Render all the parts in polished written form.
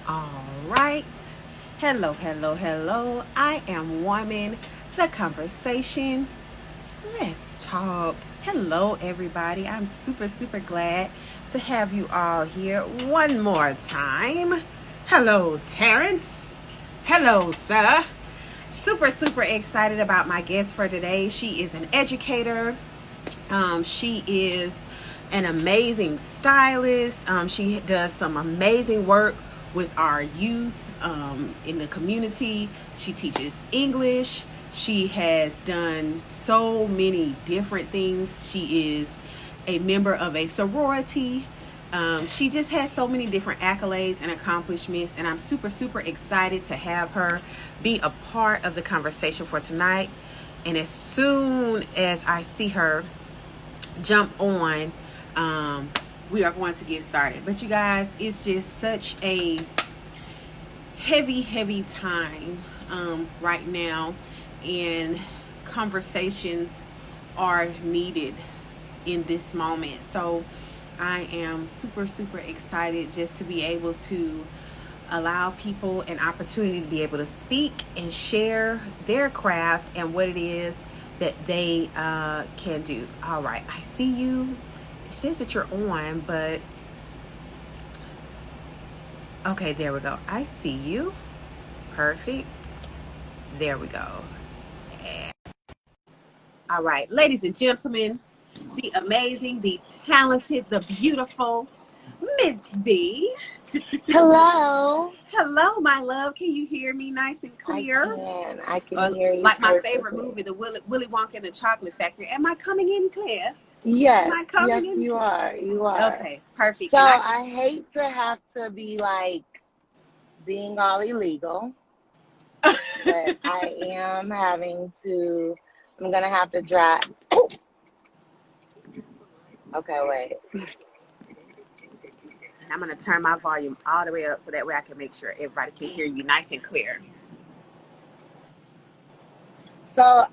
All right. Hello, hello, hello. I am Woman, the conversation. Let's talk. Hello, everybody. I'm super, super glad to have you all here one more time. Hello, Terrence. Hello, sir. Super, super excited about my guest for today. She is an educator. She is an amazing stylist. She does some amazing work with our youth in the community. She teaches English. She has done so many different things. She is a member of a sorority. She just has so many different accolades and accomplishments, and I'm super, super excited to have her be a part of the conversation for tonight. And as soon as I see her jump on, um, we are going to get started. But you guys, it's just such a heavy, heavy time right now, and conversations are needed in this moment. So I am super, super excited just to be able to allow people an opportunity to be able to speak and share their craft and what it is that they can do. All right, I see you. It says that you're on, but okay, there we go. I see you. Perfect. There we go. All right, ladies and gentlemen, the amazing, the talented, the beautiful Miss B. Hello. Hello, my love. Can you hear me nice and I clear? can. I can hear you Like my favorite perfectly. movie, the Willy Wonka and the Chocolate Factory. Am I coming in clear? Am Yes, I coming yes, in you clear? are. You are. Okay, perfect. So And I can. I hate to have to be like being all illegal, but I am having to. I'm gonna have to drive. Oh, okay, wait. I'm gonna turn my volume all the way up so that way I can make sure everybody can hear you nice and clear. So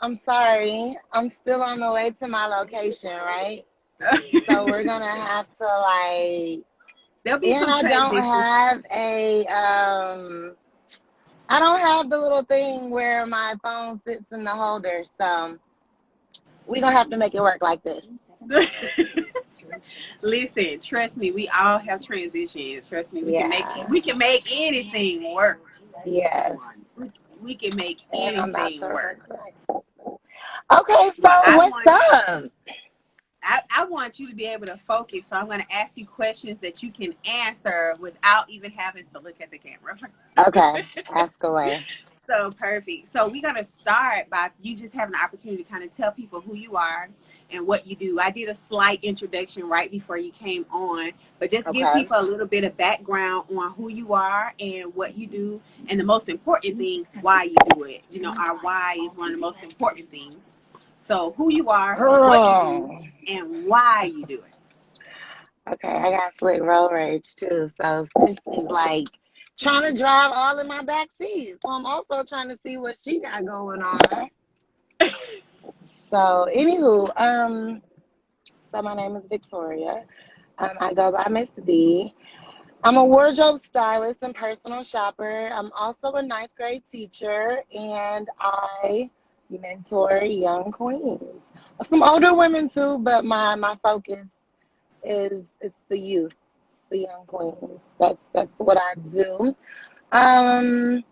I'm sorry. I'm still on the way to my location, right? So we're gonna have to like, There'll be and some transition. I don't have the little thing where my phone sits in the holder, so we're gonna have to make it work like this. Listen, trust me, we all have transitions. Trust me, Yeah. we can make anything work. Yes. We can make And I'm about to anything work. record. Okay, Well, so what's up? I want you to be able to focus. So I'm going to ask you questions that you can answer without even having to look at the camera. Okay, ask away. So perfect. So we're going to start by you just having the opportunity to kind of tell people who you are and what you do. I did a slight introduction right before you came on, but just give Okay. people a little bit of background on who you are and what you do. And the most important thing, why you do it. You know, our why is one of the most important things. So who you are, what you do, Oh, and why you do it. okay, I got slick road rage too. So this is like trying to drive all in my back seat. So I'm also trying to see what she got going on. So, anywho, so my name is Victoria. I go by Miss B. I'm a wardrobe stylist and personal shopper. I'm also a ninth grade teacher, and I mentor young queens. Some older women too, but my focus is it's the youth, it's the young queens. That's what I do. Um,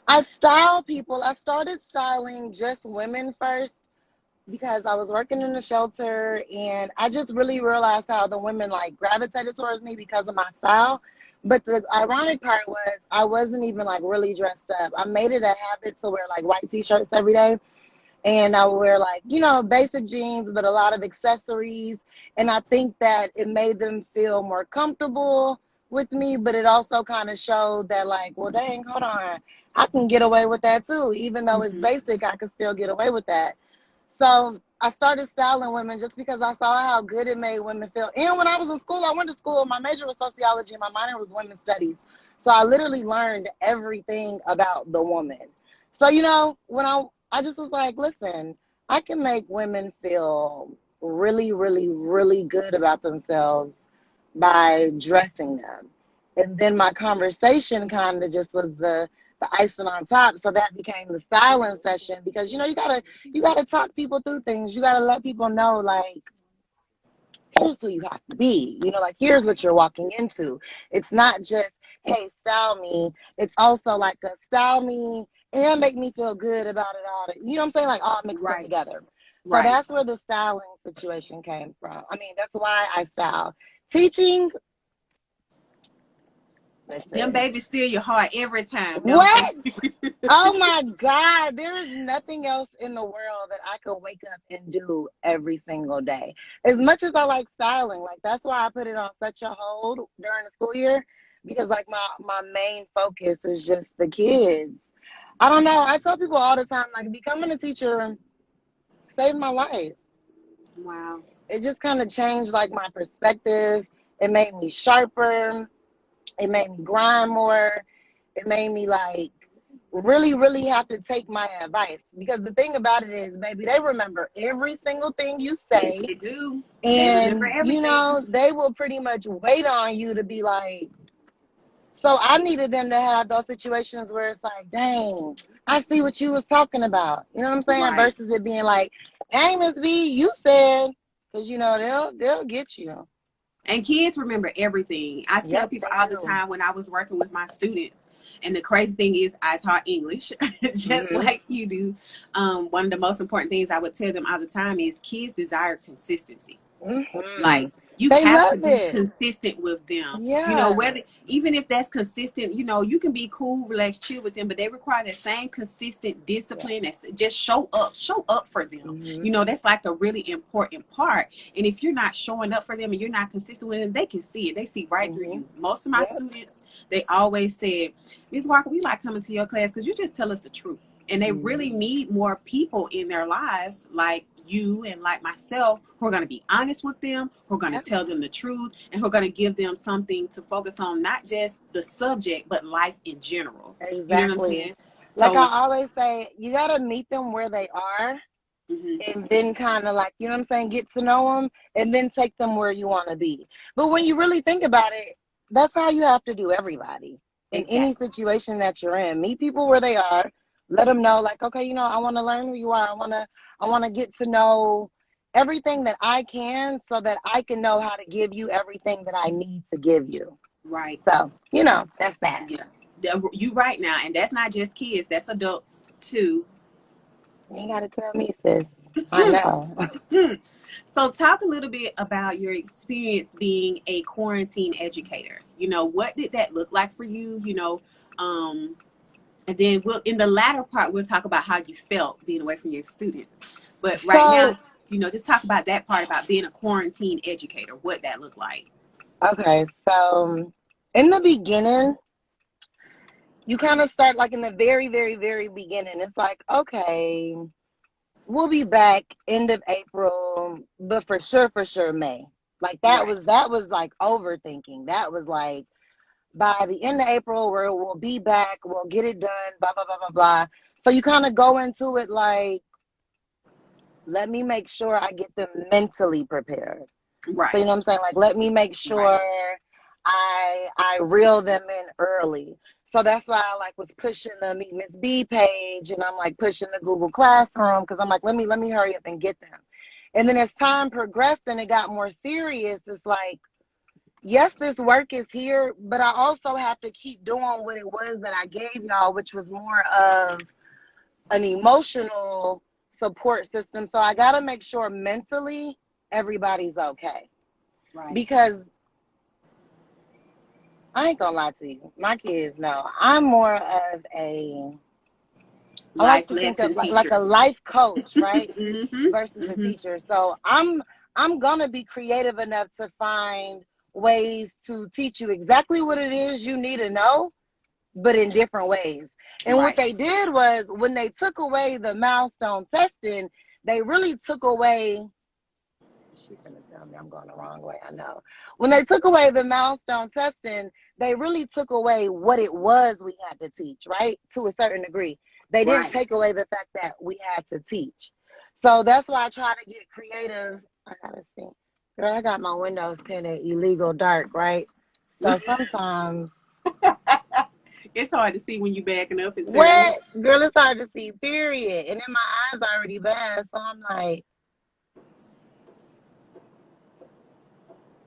I style people. I started styling just women first because I was working in the shelter and I just really realized how the women like gravitated towards me because of my style. But the ironic part was I wasn't even like really dressed up. I made it a habit to wear like white t-shirts every day. And I would wear like, basic jeans, but a lot of accessories. And I think that it made them feel more comfortable with me, but it also kind of showed that like, well, dang, hold on. I can get away with that too. Even though it's Mm-hmm. basic, I can still get away with that. So I started styling women just because I saw how good it made women feel. And when I was in school, I went to school. My major was sociology and my minor was women's studies. So I literally learned everything about the woman. So, when I just was like, listen, I can make women feel really, really, really good about themselves by dressing them. And then my conversation kind of just was the icing on top. So that became the styling session because you gotta talk people through things. You gotta let people know like here's who you have to be. Like here's what you're walking into. It's not just, hey, style me. It's also like a style me and make me feel good about it all. You know what I'm saying? Like all mixed in Right. together. So Right. that's where the styling situation came from. I mean, that's why I style. Teaching, Them listen, babies steal your heart every time, don't they? what? Oh my God, there is nothing else in the world that I could wake up and do every single day. As much as I like styling, like that's why I put it on such a hold during the school year because like my main focus is just the kids. I don't know. I tell people all the time, like becoming a teacher saved my life. Wow. It just kind of changed like my perspective. It made me sharper. It made me grind more. It made me like really, really have to take my advice. Because the thing about it is, baby, they remember every single thing you Yes, say. they do. They remember And, everything. they will pretty much wait on you to be like, so I needed them to have those situations where it's like, dang, I see what you was talking about. You know what I'm saying? Right. Versus it being like, dang, Miss B, you said, because they'll get you. And kids remember everything. I tell Yep, people they all the do. time when I was working with my students, and the crazy thing is, I taught English just Hmm. like you do. One of the most important things I would tell them all the time is kids desire consistency. Hmm. Like you They have to love be it. consistent with them. Yeah. Whether even if that's consistent, you can be cool, relax, chill with them, but they require that same consistent Yeah. discipline. That's just show up for them. Hmm. That's like a really important part. And if you're not showing up for them and you're not consistent with them, they can see it. They see right through Hmm. you. Most of my Yep. students, they always said, Ms. Walker, we like coming to your class because you just tell us the truth. And they really Hmm. need more people in their lives like you and like myself who are going to be honest with them, who are going to Yep. tell them the truth, and who are going to give them something to focus on, not just the subject, but life in general. You know what I'm Exactly. saying? Like So, I always say, you got to meet them where they are mhm, and then kind of like, you know what I'm saying, get to know them and then take them where you want to be. But when you really think about it, that's how you have to do everybody in any exactly. situation that you're in. Meet people where they are. Let them know like, okay, I want to learn who you are. I want to get to know everything that I can so that I can know how to give you everything that I need to give you. Right. So, that's that. Yeah. You right now. And that's not just kids, that's adults too. You ain't got to tell me, sis. I know. So, talk a little bit about your experience being a quarantine educator. What did that look like for you? And then in the latter part, we'll talk about how you felt being away from your students. But right now, So, just talk about that part about being a quarantine educator, what that looked like. okay. So, in the beginning, you kind of start like in the very, very, very beginning. It's like, okay, we'll be back end of April, but for sure, May. Like Right, that was like overthinking. That was like by the end of April, we'll be back, we'll get it done, blah blah blah blah blah. So you kind of go into it like, let me make sure I get them mentally prepared. So you right, know what I'm saying? Like let me make right, sure I reel them in early. So that's why I like was pushing the Meet Miss B page and I'm like pushing the Google Classroom because I'm like, let me hurry up and get them. And then as time progressed and it got more serious, it's like, yes, this work is here, but I also have to keep doing what it was that I gave y'all, which was more of an emotional support system. So I got to make sure mentally everybody's okay. right. Because I ain't gonna lie to you, my kids know I'm more of I like Life to think of lesson like teacher. a life coach, right? Mm-hmm. Versus a Mm-hmm. teacher. So I'm gonna be creative enough to find ways to teach you exactly what it is you need to know, but in different ways. And what Right, they did was when they took away the milestone testing, they really took away. She's gonna tell me I'm going the wrong way. I know. When they took away the milestone testing, they really took away what it was we had to teach, right? To a certain degree. They didn't right. take away the fact that we had to teach. So that's why I try to get creative. I gotta see. Girl, I got my windows tinted illegal dark, right? So sometimes, It's hard to see when you backing up and turning. what? Girl, it's hard to see, period. And then my eyes already bad, so I'm like,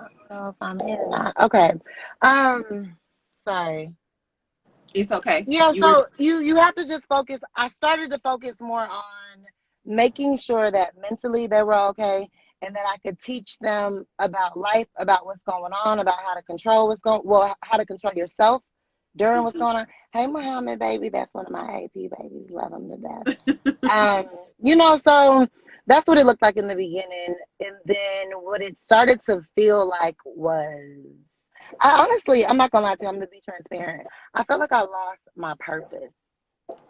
I don't know if I'm in or not. Okay. Sorry. It's okay. Yeah, You were so you have to just focus. I started to focus more on making sure that mentally they were okay and that I could teach them about life, about what's going on, about how to control how to control yourself during what's mhm. going on. Hey, Muhammad, baby, that's one of my AP babies. Love him to death. You know, so that's what it looked like in the beginning. And then what it started to feel like was, I honestly, I'm not gonna lie to you, I'm gonna be transparent. I felt like I lost my purpose.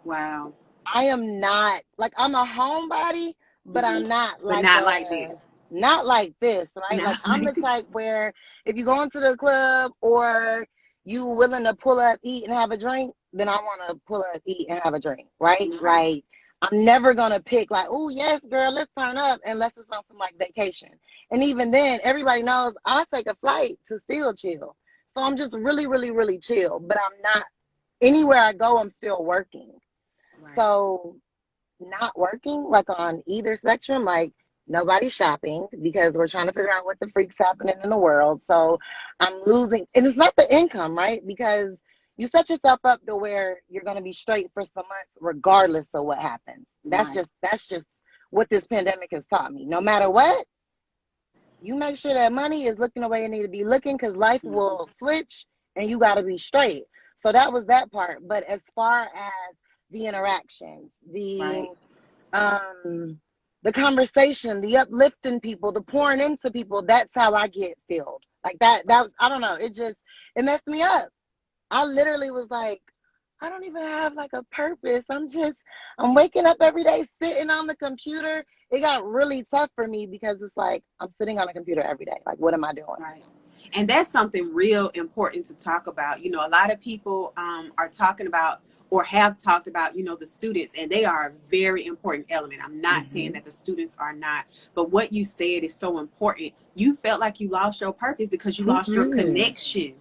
Wow. I am not like I'm a homebody, but Hmm. I'm not But like not like this. not like this, right? Like Not I'm like the this. type where if you go into the club or you willing to pull up, eat, and have a drink, then I want to pull up, eat, and have a drink, right? Right. Like I'm never gonna pick like, oh yes, girl, let's turn up unless it's on some like vacation. And even then, everybody knows I take a flight to still chill. So I'm just really, really, really chill. But I'm not anywhere I go, I'm still working. Right. So not working like on either spectrum, like nobody's shopping because we're trying to figure out what the freak's happening in the world. So I'm losing, and it's not the income, right? Because you set yourself up to where you're going to be straight for some months regardless of what happens. Right. That's just what this pandemic has taught me. No matter what, you make sure that money is looking the way it need to be looking because life Hmm. will switch and you got to be straight. So that was that part. But as far as the interactions, Right. um the conversation, the uplifting people, the pouring into people, that's how I get filled. Like that was, I don't know, it messed me up. I literally was like, I don't even have like a purpose. I'm waking up every day sitting on the computer. It got really tough for me because it's like I'm sitting on a computer every day. Like, what am I doing? Right. And that's something real important to talk about. You know, a lot of people are talking about or have talked about, you know, the students, and they are a very important element. I'm not saying Mm-hmm. that the students are not, but what you said is so important. You felt like you lost your purpose because you lost your Mm-hmm. connection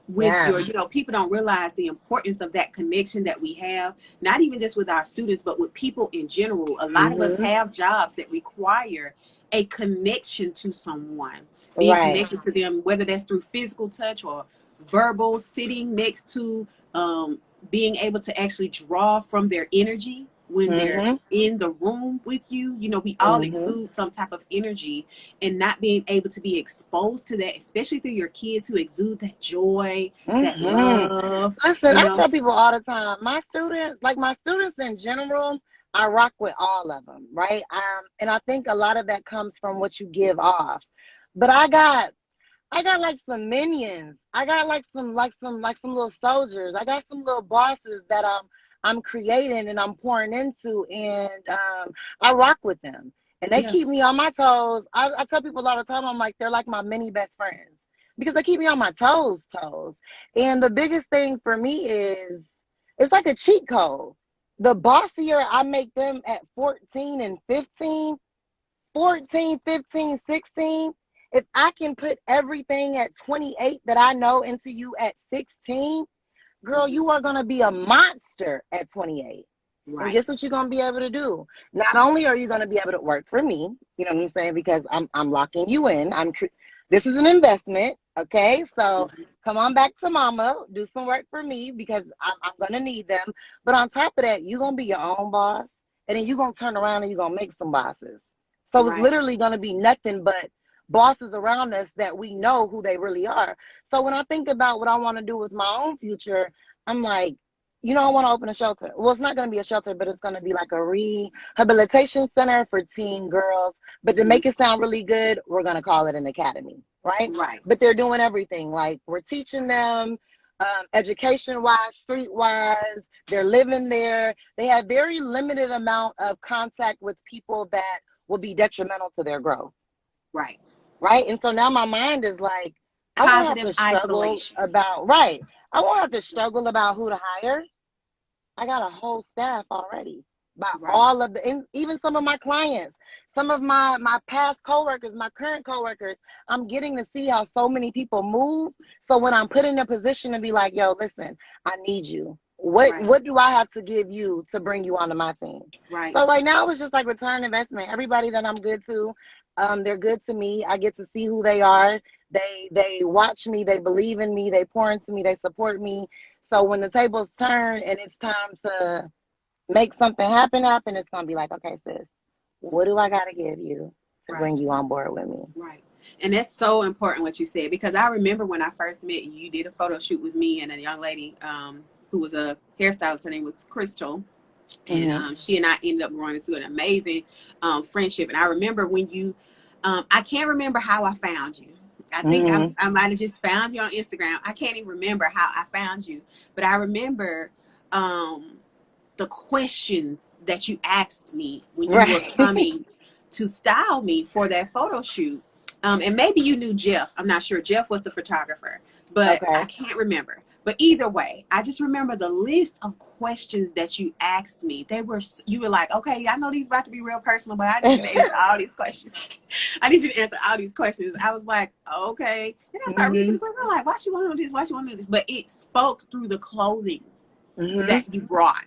with Yeah. your, you know, people don't realize the importance of that connection that we have, not even just with our students, but with people in general. A lot of us Mm-hmm. have jobs that require a connection to someone, being Right. connected to them, whether that's through physical touch or verbal, sitting next to, being able to actually draw from their energy when they're Mm-hmm. in the room with you. You know, we all Mm-hmm. exude some type of energy, and not being able to be exposed to that, especially through your kids who exude that joy, that Mm-hmm. love, Listen, you I know. tell people all the time, my students in general, I rock with all of them, right? And I think a lot of that comes from what you give off. But I got like some minions. I got like some little soldiers. I got some little bosses that I'm creating and I'm pouring into, and I rock with them, and they Yeah. keep me on my toes. I tell people all the time, I'm like they're like my mini best friends because they keep me on my toes. And the biggest thing for me is it's like a cheat code. The bossier I make them at 14 and 15, 14, 15, 16, if I can put everything at 28 that I know into you at 16, girl, Hmm. you are going to be a monster at 28. And Right. guess what you're going to be able to do? Not only are you going to be able to work for me, you know what I'm saying? Because I'm locking you in. This is an investment, okay? So Hmm. come on back to mama, do some work for me because I'm going to need them. But on top of that, you're going to be your own boss. And then you're going to turn around and you're going to make some bosses. So it's Right. literally going to be nothing but bosses around us that we know who they really are. So when I think about what I want to do with my own future, I'm like, you know, I want to open a shelter. Well, it's not going to be a shelter, but it's going to be like a rehabilitation center for teen girls. But to Hmm. make it sound really good, we're going to call it an academy, right? Right. But they're doing everything. Like we're teaching them education wise, street wise. They're living there. They have very limited amount of contact with people that will be detrimental to their growth, Right. right? And so now my mind is like, I won't have Positive to struggle isolation. about, right. I won't have to struggle about who to hire. I got a whole staff already by Right. all of the, and even some of my clients. Some of my past coworkers, my current coworkers, I'm getting to see how so many people move. So when I'm put in a position to be like, yo, listen, I need you. Right. What do I have to give you to bring you onto my team? Right. So right now it's just like return investment. Everybody that I'm good to, they're good to me. I get to see who they are. They watch me, they believe in me, they pour into me, they support me. So when the tables turn and it's time to make something happen, it's gonna be like, okay, sis, what do I gotta give you to Right. bring you on board with me? Right. And that's so important what you said, because I remember when I first met you, you did a photo shoot with me and a young lady who was a hairstylist. Her name was Crystal. And Mm-hmm. she and I ended up growing into an amazing friendship. And I remember when you, I can't remember how I found you. I think Mm-hmm. I might have just found you on Instagram. I can't even remember how I found you. But I remember the questions that you asked me when you were Right. coming to style me for that photo shoot. And maybe you knew Jeff. I'm not sure. Jeff was the photographer, but I Okay. can't remember. But either way, I just remember the list of questions that you asked me. You were like, okay, I know these about to be real personal, but I need you to answer all these questions. I need you to answer all these questions. I was like, okay. And I started reading Mm-hmm. the questions. I'm like, why she want to do this? Why she want to do this? But it spoke through the clothing Mm-hmm. that you brought.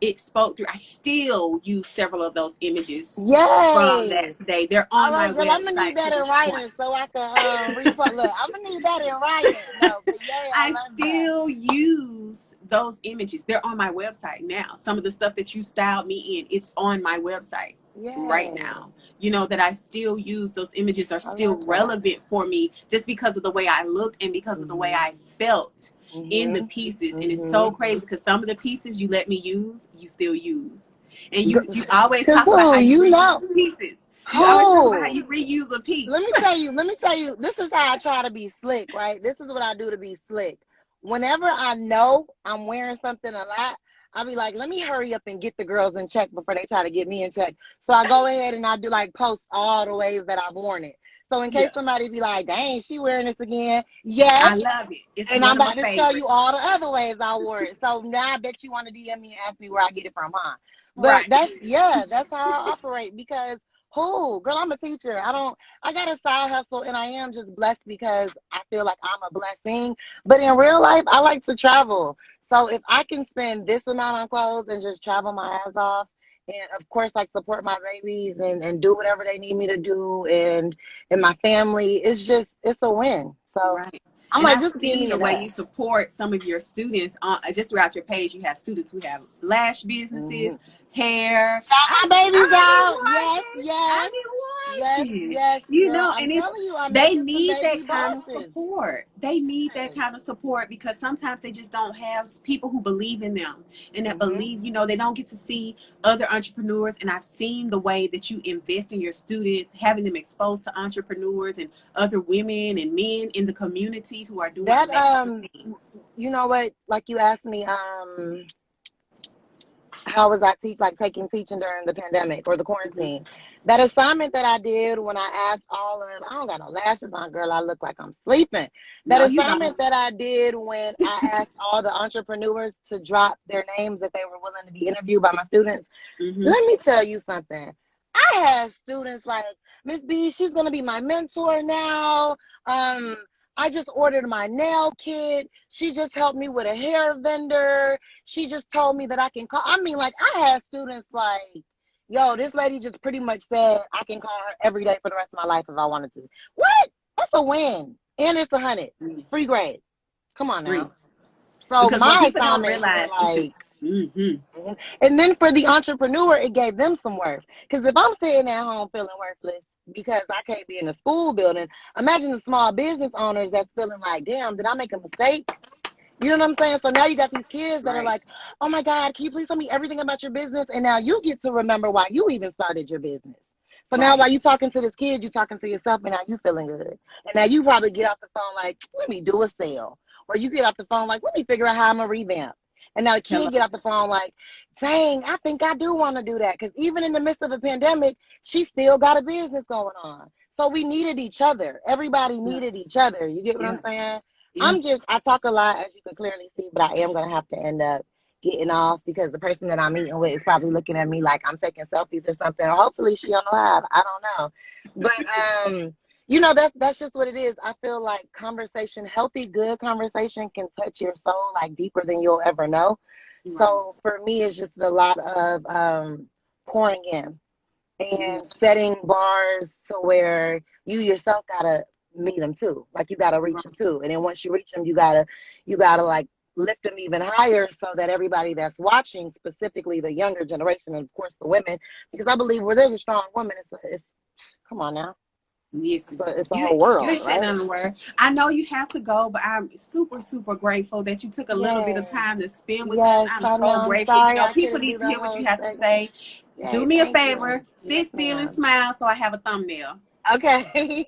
It spoke through. I still use several of those images from that Yay. today. They're All on my right, girl, I'm gonna need website to that in this point. writing so I can repost. Look, I'm gonna need that in writing. No, but yay, I I love that. still use those images. They're on my website now. Some of the stuff that you styled me in, it's on my website right Yay. now. You know, that I still use. Those images are I still love that. relevant for me just because of the way I looked and because of the way Mm-hmm. I felt in the Mm-hmm. pieces. And it's Mm-hmm. so crazy because some of the pieces you let me use, you still use. And you always Cause talk about how who, you you know, reuse pieces. You always talk about how who? you reuse a piece. Let me tell you, this is how I try to be slick, right? This is what I do to be slick. Whenever I know I'm wearing something a lot, I'll be like, let me hurry up and get the girls in check before they try to get me in check. So I go ahead and I do like post all the ways that I've worn it. So in case Yeah, somebody be like, dang, she wearing this again. Yes. I love it. It's And I'm one of my about to show favorites. you all the other ways I wore it. So now I bet you want to DM me and ask me where I get it from, huh? But Right. that's how I operate because who? Girl, I'm a teacher. I got a side hustle and I am just blessed because I feel like I'm a blessing. But in real life, I like to travel. So if I can spend this amount on clothes and just travel my ass off, and of course like support my babies and do whatever they need me to do and my family, it's a win. So Right. I'm And like, I've just give seen me the way enough. you support some of your students on just throughout your page. You have students who have lash businesses, Hmm. hair. Shout my babies I be out. Yes, watching. I yes, be yes, watching. yes, You girl. know, I'm and telling you, I'm they making some need baby that kind of bosses. support. They need that Yes. kind of support because sometimes they just don't have people who believe in them and that Hmm. believe, they don't get to see other entrepreneurs. And I've seen the way that you invest in your students, having them exposed to entrepreneurs and other women and men in the community who are doing That amazing things. you know what? Like you asked me, how was I taking teaching during the pandemic or the Mhm. quarantine? That assignment that I did when I asked all of, I don't got no lashes on, girl. I look like I'm sleeping. That No, you assignment don't. that I did when I asked all the entrepreneurs to drop their names that they were willing to be interviewed by my students. Hmm. Let me tell you something. I had students like Miss B, she's gonna be my mentor now. Um, I just ordered my nail kit. She just helped me with a hair vendor. She just told me that I can call. I mean, like I had students like, yo, this lady just pretty much said I can call her every day for the rest of my life if I wanted to. What? That's a win. And it's 100. Free grade. Come on Free. now. So Because what my people don't assignments were realize, it's like, mm-hmm. and then for the entrepreneur, it gave them some worth. Because if I'm sitting at home feeling worthless because I can't be in a school building, imagine the small business owners that's feeling like, damn, did I make a mistake? You know what I'm saying? So now you got these kids that are Right, like, oh my God, can you please tell me everything about your business? And now you get to remember why you even started your business. So now right. while you talking to this kid, you talking to yourself and now you feeling good. And now you probably get off the phone like, let me do a sale. Or you get off the phone like, let me figure out how I'm gonna revamp. And now the Hello. kid get off the phone like, dang, I think I do want to do that. Because even in the midst of a pandemic, she still got a business going on. So we needed each other. Everybody Yeah, needed each other. You get what I'm yeah, saying? yeah. I talk a lot, as you can clearly see, but I am going to have to end up getting off because the person that I'm eating with is probably looking at me like I'm taking selfies or something. Or hopefully she on the live. I don't know. But that's just what it is. I feel like conversation, healthy, good conversation can touch your soul like deeper than you'll ever know. Right. So for me, it's just a lot of pouring in Yeah. and setting bars to where you yourself gotta meet them too. Like you gotta reach Right. them too. And then once you reach them, you gotta like lift them even higher so that everybody that's watching, specifically the younger generation, and of course the women, because I believe where there's a strong woman, it's come on now, Listen, it's a you whole you world, ain't said right? nothing word. I know you have to go, but I'm super, super grateful that you took a little bit of Yes, time to spend with us. yes, I'm I know. so I'm grateful. sorry I People couldn't need do to the hear what you whole have to segment. say. Do Yay, me a thank you. favor, Yes, sit still and ma'am. smile so I have a thumbnail. Okay.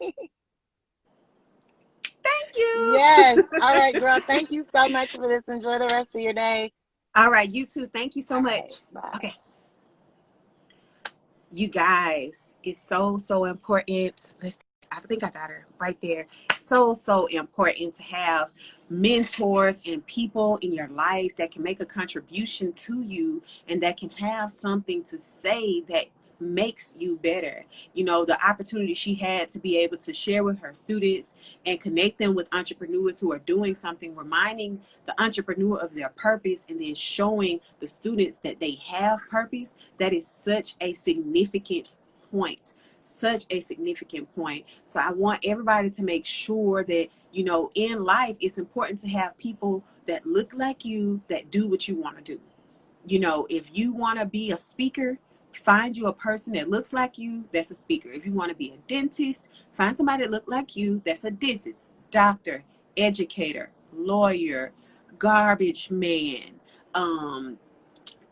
Thank you. Yes. All right, girl. Thank you so much for this. Enjoy the rest of your day. All right, you too. Thank you so All right. much. Bye. Okay. You guys, it's so, so important. I think I got her right there. So, so important to have mentors and people in your life that can make a contribution to you and that can have something to say that makes you better. You know, the opportunity she had to be able to share with her students and connect them with entrepreneurs who are doing something, reminding the entrepreneur of their purpose and then showing the students that they have purpose. That is such a significant point. Such a significant point. So I want everybody to make sure that, you know, in life, it's important to have people that look like you, that do what you want to do. You know, if you want to be a speaker, find you a person that looks like you, that's a speaker. If you want to be a dentist, find somebody that looks like you, that's a dentist. Doctor, educator, lawyer, garbage man, um,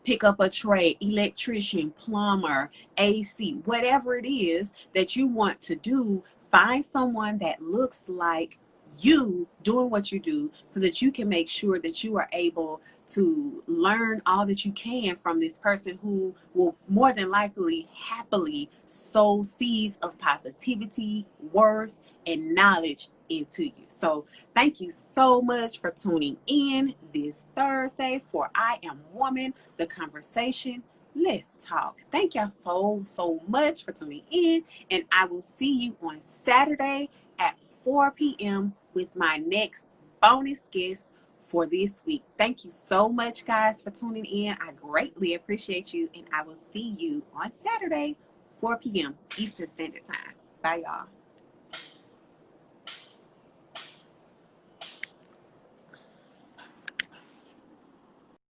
pick up a trade, electrician, plumber, AC, whatever it is that you want to do, find someone that looks like you doing what you do so that you can make sure that you are able to learn all that you can from this person who will more than likely happily sow seeds of positivity, worth, and knowledge into you. So thank you so much for tuning in this Thursday for I Am Woman, the conversation. Let's talk. Thank y'all so, so much for tuning in. And I will see you on Saturday at 4 p.m. with my next bonus guest for this week. Thank you so much, guys, for tuning in. I greatly appreciate you. And I will see you on Saturday, 4 p.m. Eastern Standard Time. Bye, y'all.